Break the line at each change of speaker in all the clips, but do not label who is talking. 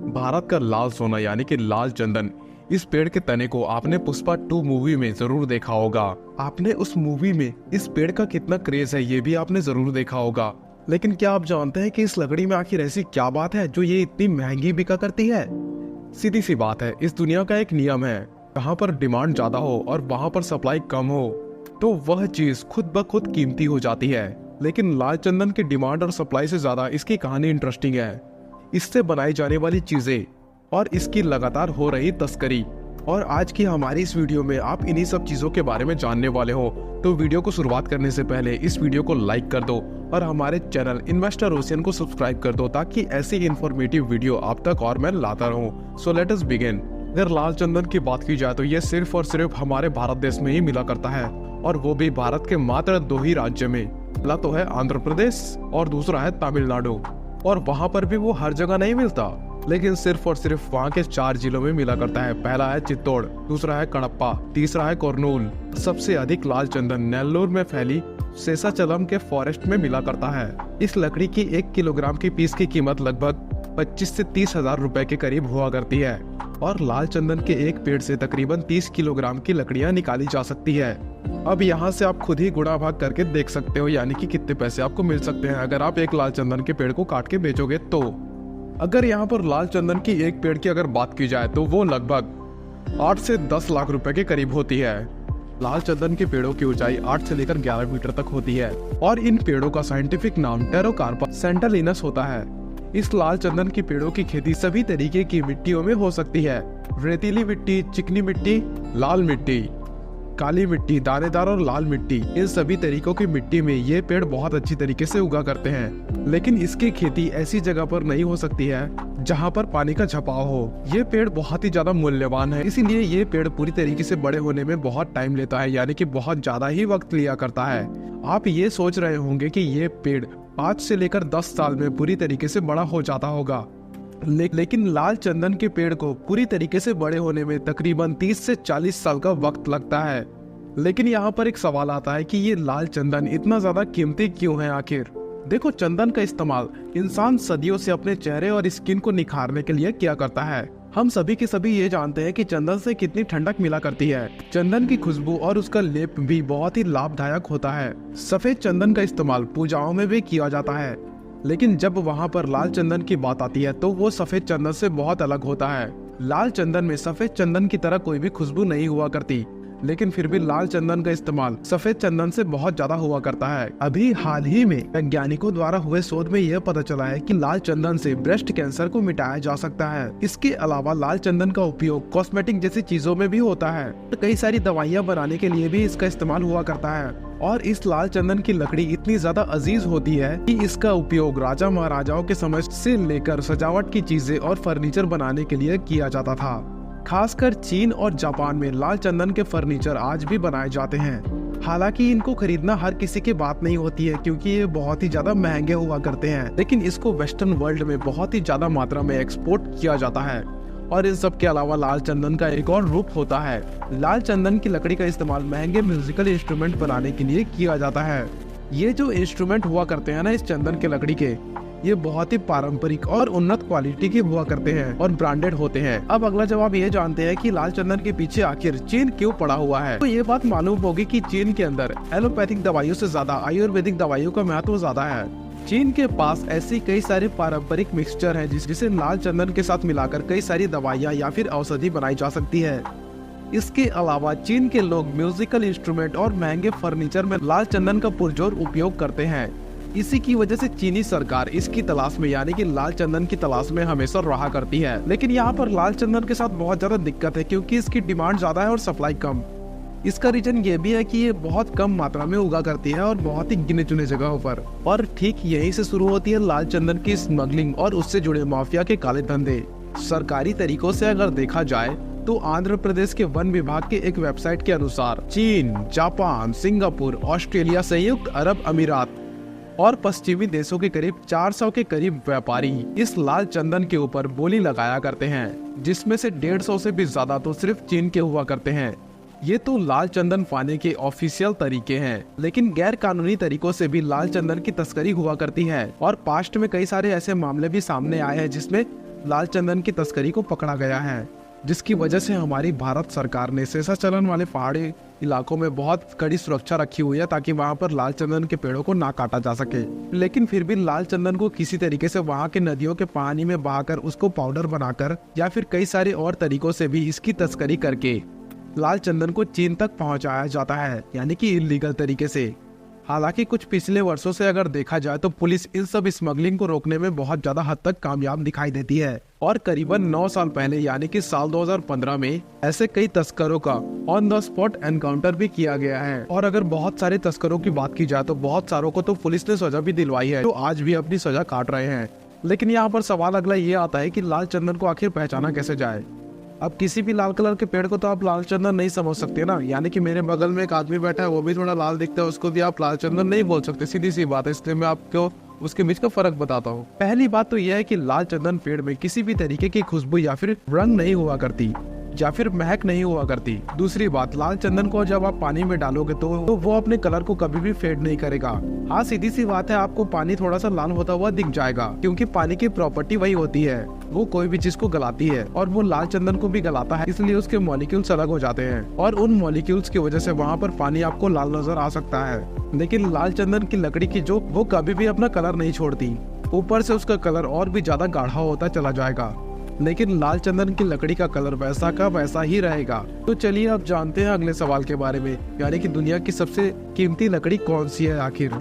भारत का लाल सोना यानी कि लाल चंदन, इस पेड़ के तने को आपने पुष्पा 2 मूवी में जरूर देखा होगा। आपने उस मूवी में इस पेड़ का कितना क्रेज है ये भी आपने जरूर देखा होगा। लेकिन क्या आप जानते हैं कि इस लकड़ी में आखिर ऐसी क्या बात है जो ये इतनी महंगी बिका करती है? सीधी सी बात है, इस दुनिया का एक नियम है, जहाँ पर डिमांड ज्यादा हो और वहाँ पर सप्लाई कम हो तो वह चीज खुद ब खुद कीमती हो जाती है। लेकिन लाल चंदन की डिमांड और सप्लाई से ज्यादा इसकी कहानी इंटरेस्टिंग है। इससे बनाई जाने वाली चीजें और इसकी लगातार हो रही तस्करी। और आज की हमारी इस वीडियो में आप इन्हीं सब चीजों के बारे में जानने वाले हो। तो वीडियो को शुरुआत करने से पहले इस वीडियो को लाइक कर दो और हमारे चैनल इन्वेस्टर ओशियन को सब्सक्राइब कर दो ताकि ऐसी इंफॉर्मेटिव वीडियो आप तक और मैं लाता रहूं। So let us begin. अगर लाल चंदन की बात की जाए तो ये सिर्फ और सिर्फ हमारे भारत देश में ही मिला करता है, और वो भी भारत के मात्र 2 ही राज्य में। पहला तो है आंध्र प्रदेश और दूसरा है तमिलनाडु। और वहाँ पर भी वो हर जगह नहीं मिलता, लेकिन सिर्फ और सिर्फ वहाँ के 4 जिलों में मिला करता है। पहला है चित्तौड़, दूसरा है कडप्पा, तीसरा है कुर्नूल। सबसे अधिक लाल चंदन नेल्लोर में फैली शेषाचलम के फॉरेस्ट में मिला करता है। इस लकड़ी की 1 किलोग्राम की पीस की कीमत लगभग 25 से 30 हजार रुपए के करीब हुआ करती है। और लाल चंदन के एक पेड़ से तकरीबन 30 किलोग्राम की लकड़ियां निकाली जा सकती है। अब यहाँ से आप खुद ही गुणा भाग करके देख सकते हो, यानी कि कितने पैसे आपको मिल सकते हैं अगर आप एक लाल चंदन के पेड़ को काट के बेचोगे तो। अगर यहाँ पर लाल चंदन की एक पेड़ की अगर बात की जाए तो वो लगभग 8 से 10 लाख रुपए के करीब होती है। लाल चंदन के पेड़ों की ऊंचाई 8 से लेकर 11 मीटर तक होती है और इन पेड़ों का साइंटिफिक नाम टेरोकार्पा सेंटालिनस होता है। इस लाल चंदन की पेड़ों की खेती सभी तरीके की मिट्टियों में हो सकती है। रेतीली मिट्टी, चिकनी मिट्टी, लाल मिट्टी, काली मिट्टी, दानेदार और लाल मिट्टी, इन सभी तरीकों की मिट्टी में ये पेड़ बहुत अच्छी तरीके से उगा करते हैं। लेकिन इसकी खेती ऐसी जगह पर नहीं हो सकती है जहाँ पर पानी का झपाव हो। ये पेड़ बहुत ही ज्यादा मूल्यवान है, इसीलिए ये पेड़ पूरी तरीके से बड़े होने में बहुत टाइम लेता है, यानी कि बहुत ज्यादा ही वक्त लिया करता है। आप ये सोच रहे होंगे कि ये पेड़ 5 से लेकर 10 साल में पूरी तरीके से बड़ा हो जाता होगा, लेकिन लाल चंदन के पेड़ को पूरी तरीके से बड़े होने में तकरीबन 30 से 40 साल का वक्त लगता है। लेकिन यहाँ पर एक सवाल आता है कि ये लाल चंदन इतना ज्यादा कीमती क्यों है आखिर? देखो, चंदन का इस्तेमाल इंसान सदियों से अपने चेहरे और स्किन को निखारने के लिए किया करता है। हम सभी के सभी ये जानते हैं कि चंदन से कितनी ठंडक मिला करती है। चंदन की खुशबू और उसका लेप भी बहुत ही लाभदायक होता है। सफेद चंदन का इस्तेमाल पूजाओं में भी किया जाता है, लेकिन जब वहाँ पर लाल चंदन की बात आती है तो वो सफेद चंदन से बहुत अलग होता है। लाल चंदन में सफेद चंदन की तरह कोई भी खुशबू नहीं हुआ करती, लेकिन फिर भी लाल चंदन का इस्तेमाल सफेद चंदन से बहुत ज्यादा हुआ करता है। अभी हाल ही में वैज्ञानिकों द्वारा हुए शोध में यह पता चला है कि लाल चंदन से ब्रेस्ट कैंसर को मिटाया जा सकता है। इसके अलावा लाल चंदन का उपयोग कॉस्मेटिक जैसी चीजों में भी होता है। कई सारी दवाइयाँ बनाने के लिए भी इसका इस्तेमाल हुआ करता है। और इस लाल चंदन की लकड़ी इतनी ज्यादा अजीज होती है कि इसका उपयोग राजा महाराजाओं के समय से लेकर सजावट की चीजें और फर्नीचर बनाने के लिए किया जाता था। खासकर चीन और जापान में लाल चंदन के फर्नीचर आज भी बनाए जाते हैं। हालांकि इनको खरीदना हर किसी की बात नहीं होती है, क्योंकि ये बहुत ही ज्यादा महंगे हुआ करते हैं। लेकिन इसको वेस्टर्न वर्ल्ड में बहुत ही ज्यादा मात्रा में एक्सपोर्ट किया जाता है। और इन सब के अलावा लाल चंदन का एक और रूप होता है। लाल चंदन की लकड़ी का इस्तेमाल महंगे म्यूजिकल इंस्ट्रूमेंट बनाने के लिए किया जाता है। ये जो इंस्ट्रूमेंट हुआ करते हैं ना इस चंदन के लकड़ी के, ये बहुत ही पारंपरिक और उन्नत क्वालिटी के हुआ करते हैं और ब्रांडेड होते हैं। अब अगला जवाब ये जानते हैं कि लाल चंदन के पीछे आखिर चीन क्यों पड़ा हुआ है। तो ये बात मालूम होगी कि चीन के अंदर एलोपैथिक दवाइयों से ज्यादा आयुर्वेदिक दवाइयों का महत्व ज्यादा है। चीन के पास ऐसी कई सारे पारंपरिक मिक्सचर है जिसे लाल चंदन के साथ मिलाकर कई सारी दवाइयाँ या फिर औषधि बनाई जा सकती है। इसके अलावा चीन के लोग म्यूजिकल इंस्ट्रूमेंट और महंगे फर्नीचर में लाल चंदन का पुरजोर उपयोग करते हैं। इसी की वजह से चीनी सरकार इसकी तलाश में, यानी कि लाल चंदन की तलाश में हमेशा रहा करती है। लेकिन यहाँ पर लाल चंदन के साथ बहुत ज्यादा दिक्कत है, क्योंकि इसकी डिमांड ज्यादा है और सप्लाई कम। इसका रीजन ये भी है कि ये बहुत कम मात्रा में उगा करती है और बहुत ही गिने चुने जगहों पर। और ठीक यहीं से शुरू होती है लाल चंदन की स्मगलिंग और उससे जुड़े माफिया के काले धंधे। सरकारी तरीकों से अगर देखा जाए तो आंध्र प्रदेश के वन विभाग के एक वेबसाइट के अनुसार चीन, जापान, सिंगापुर, ऑस्ट्रेलिया, संयुक्त अरब अमीरात और पश्चिमी देशों के करीब 400 के करीब व्यापारी इस लाल चंदन के ऊपर बोली लगाया करते हैं, जिसमें से 150 से भी ज्यादा तो सिर्फ चीन के हुआ करते हैं। ये तो लाल चंदन पाने के ऑफिशियल तरीके हैं, लेकिन गैर कानूनी तरीकों से भी लाल चंदन की तस्करी हुआ करती है। और पास्ट में कई सारे ऐसे मामले भी सामने आए हैं जिसमें लाल चंदन की तस्करी को पकड़ा गया है, जिसकी वजह से हमारी भारत सरकार ने शेषाचलन वाले पहाड़ी इलाकों में बहुत कड़ी सुरक्षा रखी हुई है ताकि वहां पर लाल चंदन के पेड़ों को ना काटा जा सके। लेकिन फिर भी लाल चंदन को किसी तरीके से वहां के नदियों के पानी में बहाकर उसको पाउडर बनाकर या फिर कई सारे और तरीकों से भी इसकी तस्करी करके लाल चंदन को चीन तक पहुंचाया जाता है, यानी कि इलीगल तरीके से। हालांकि कुछ पिछले वर्षों से अगर देखा जाए तो पुलिस इन सब स्मगलिंग को रोकने में बहुत ज्यादा हद तक कामयाब दिखाई देती है और करीबन 9 साल पहले यानी कि साल 2015 में ऐसे कई तस्करों का ऑन द स्पॉट एनकाउंटर भी किया गया है। और अगर बहुत सारे तस्करों की बात की जाए तो बहुत सारों को तो पुलिस ने सजा भी दिलवाई है, जो आज भी अपनी सजा काट रहे हैं। लेकिन यहाँ पर सवाल अगला ये आता है कि लाल चंदन को आखिर पहचाना कैसे जाए। अब किसी भी लाल कलर के पेड़ को तो आप लाल चंदन नहीं समझ सकते ना, यानी कि मेरे बगल में एक आदमी बैठा है, वो भी थोड़ा लाल दिखता है, उसको भी आप लाल चंदन नहीं बोल सकते, सीधी सी बात है। इसलिए मैं आपको उसके बीच का फर्क बताता हूँ। पहली बात तो यह है कि लाल चंदन पेड़ में किसी भी तरीके की खुशबू या फिर रंग नहीं हुआ करती या फिर महक नहीं हुआ करती। दूसरी बात, लाल चंदन को जब आप पानी में डालोगे तो वो अपने कलर को कभी भी फेड नहीं करेगा। हाँ, सीधी सी बात है, आपको पानी थोड़ा सा लाल होता हुआ दिख जाएगा, क्योंकि पानी की प्रॉपर्टी वही होती है, वो कोई भी चीज को गलाती है और वो लाल चंदन को भी गलाता है, इसलिए उसके मॉलिक्यूल्स अलग हो जाते हैं और उन मॉलिक्यूल्स की वजह से वहाँ पर पानी आपको लाल नजर आ सकता है। लेकिन लाल चंदन की लकड़ी की जो वो कभी भी अपना कलर नहीं छोड़ती, ऊपर से उसका कलर और भी ज्यादा गाढ़ा होता चला जाएगा। लेकिन लाल चंदन की लकड़ी का कलर वैसा का वैसा ही रहेगा। तो चलिए अब जानते हैं अगले सवाल के बारे में, यानी कि दुनिया की सबसे कीमती लकड़ी कौन सी है आखिर।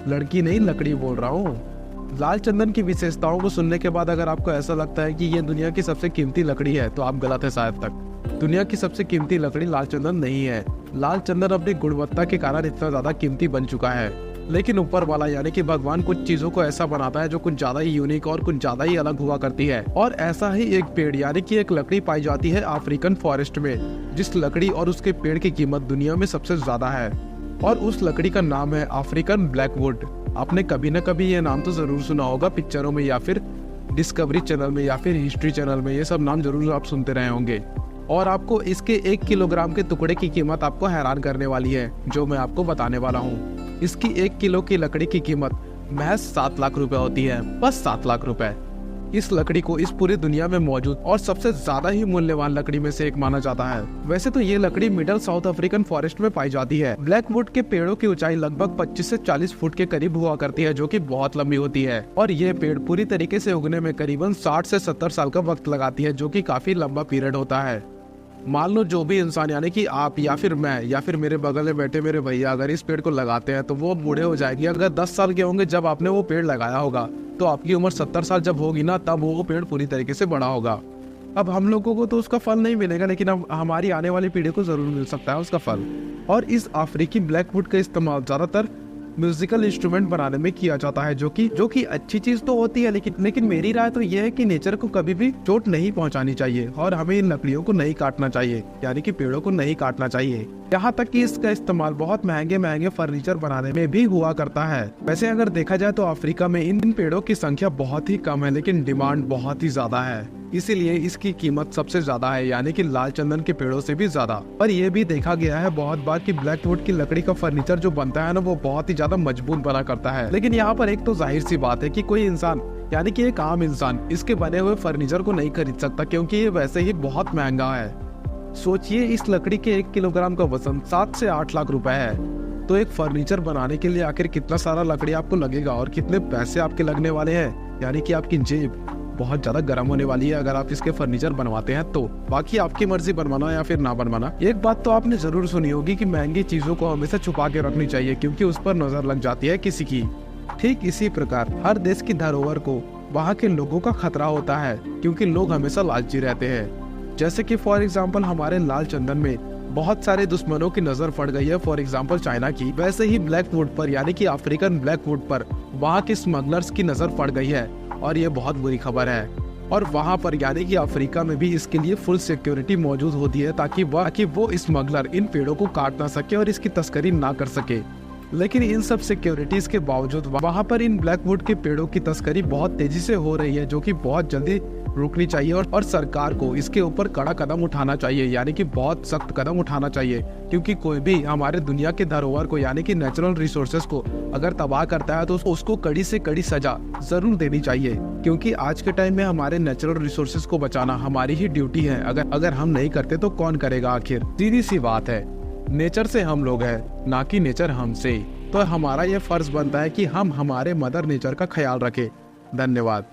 लड़की नहीं, लकड़ी बोल रहा हूँ। लाल चंदन की विशेषताओं को सुनने के बाद अगर आपको ऐसा लगता है कि ये दुनिया की सबसे कीमती लकड़ी है तो आप गलत है शायद तक। दुनिया की सबसे कीमती लकड़ी लाल चंदन नहीं है। लाल चंदन अपनी गुणवत्ता के कारण इतना ज्यादा कीमती बन चुका है, लेकिन ऊपर वाला यानी कि भगवान कुछ चीजों को ऐसा बनाता है जो कुछ ज्यादा ही यूनिक और कुछ ज्यादा ही अलग हुआ करती है। और ऐसा ही एक पेड़ यानी कि एक लकड़ी पाई जाती है अफ्रीकन फॉरेस्ट में, जिस लकड़ी और उसके पेड़ की कीमत दुनिया में सबसे ज्यादा है, और उस लकड़ी का नाम है अफ्रीकन ब्लैकवुड। आपने कभी न कभी ये नाम तो जरूर सुना होगा पिक्चरों में या फिर डिस्कवरी चैनल में या फिर हिस्ट्री चैनल में, ये सब नाम जरूर आप सुनते रहे होंगे। और आपको इसके 1 किलोग्राम के टुकड़े की कीमत आपको हैरान करने वाली है, जो मैं आपको बताने वाला हूँ। इसकी 1 किलो की लकड़ी की कीमत महज 7 लाख रुपए होती है, बस 7 लाख रुपए। इस लकड़ी को इस पूरी दुनिया में मौजूद और सबसे ज्यादा ही मूल्यवान लकड़ी में से एक माना जाता है। वैसे तो ये लकड़ी मिडल साउथ अफ्रीकन फॉरेस्ट में पाई जाती है। ब्लैकवुड के पेड़ों की ऊंचाई लगभग 25 से 40 फुट के करीब हुआ करती है, जो कि बहुत लंबी होती है। और ये पेड़ पूरी तरीके से उगने में करीबन 60 से 70 साल का वक्त लगाती है, जो कि काफी लंबा पीरियड होता है। मान लो जो भी इंसान यानी कि आप या फिर मैं या फिर मेरे बगल में बैठे मेरे भैया अगर इस पेड़ को लगाते हैं तो वो बूढ़े हो जाएंगे। अगर 10 साल के होंगे जब आपने वो पेड़ लगाया होगा, तो आपकी उम्र 70 साल जब होगी ना, तब वो पेड़ पूरी तरीके से बड़ा होगा। अब हम लोगों को तो उसका फल नहीं मिलेगा, लेकिन अब हमारी आने वाली पीढ़ी को जरूर मिल सकता है उसका फल। और इस अफ्रीकी ब्लैकवुड का इस्तेमाल ज्यादातर म्यूजिकल इंस्ट्रूमेंट बनाने में किया जाता है, जो कि अच्छी चीज तो होती है, लेकिन मेरी राय तो यह है कि नेचर को कभी भी चोट नहीं पहुंचानी चाहिए और हमें इन लकड़ियों को नहीं काटना चाहिए, यानी कि पेड़ों को नहीं काटना चाहिए। यहाँ तक कि इसका इस्तेमाल बहुत महंगे महंगे फर्नीचर बनाने में भी हुआ करता है। वैसे अगर देखा जाए तो अफ्रीका में इन पेड़ों की संख्या बहुत ही कम है, लेकिन डिमांड बहुत ही ज्यादा है, इसीलिए इसकी कीमत सबसे ज्यादा है, यानी कि लाल चंदन के पेड़ों से भी ज्यादा। पर यह भी देखा गया है बहुत बार कि ब्लैकवुड की लकड़ी का फर्नीचर जो बनता है ना, वो बहुत ही ज्यादा मजबूत बना करता है। लेकिन यहाँ पर एक तो जाहिर सी बात है कि कोई इंसान यानी कि एक आम इंसान इसके बने हुए फर्नीचर को नहीं खरीद सकता, क्योंकि ये वैसे ही बहुत महंगा है। सोचिए, इस लकड़ी के 1 किलोग्राम का वजन 7 से 8 लाख रुपए है। तो एक फर्नीचर बनाने के लिए आखिर कितना सारा लकड़ी आपको लगेगा और कितने पैसे आपके लगने वाले हैं, यानी कि आपकी जेब बहुत ज्यादा गर्म होने वाली है अगर आप इसके फर्नीचर बनवाते हैं तो। बाकी आपकी मर्जी बनवाना या फिर ना बनवाना। एक बात तो आपने जरूर सुनी होगी कि महंगी चीजों को हमेशा छुपा के रखनी चाहिए, क्योंकि उस पर नजर लग जाती है किसी की। ठीक इसी प्रकार हर देश की धरोहर को वहाँ के लोगों का खतरा होता है, क्योंकि लोग हमेशा लालची रहते हैं। जैसे कि फॉर एग्जाम्पल हमारे लाल चंदन में बहुत सारे दुश्मनों की नजर पड़ गई है, फॉर एग्जाम्पल चाइना की। वैसे ही ब्लैकवुड पर यानी कि अफ्रीकन ब्लैकवुड पर वहाँ के स्मगलर्स की नजर पड़ गई है, और ये बहुत बुरी खबर है। और वहाँ पर यानी कि अफ्रीका में भी इसके लिए फुल सिक्योरिटी मौजूद होती है, ताकि वो स्मगलर इन पेड़ों को काट ना सके और इसकी तस्करी ना कर सके। लेकिन इन सब सिक्योरिटीज के बावजूद वहाँ पर इन ब्लैकवुड के पेड़ों की तस्करी बहुत तेजी से हो रही है, जो कि बहुत जल्दी रुकनी चाहिए और सरकार को इसके ऊपर कड़ा कदम उठाना चाहिए, यानी कि बहुत सख्त कदम उठाना चाहिए। क्योंकि कोई भी हमारे दुनिया के धरोहर को यानी कि नेचुरल रिसोर्सेज को अगर तबाह करता है तो उसको कड़ी से कड़ी सजा जरूर देनी चाहिए। क्योंकि आज के टाइम में हमारे नेचुरल रिसोर्सेज को बचाना हमारी ही ड्यूटी है। अगर हम नहीं करते तो कौन करेगा आखिर। सीधी सी बात है, नेचर से हम लोग हैं, ना कि नेचर हमसे। तो हमारा ये फर्ज बनता है कि हम हमारे मदर नेचर का ख्याल रखें। धन्यवाद।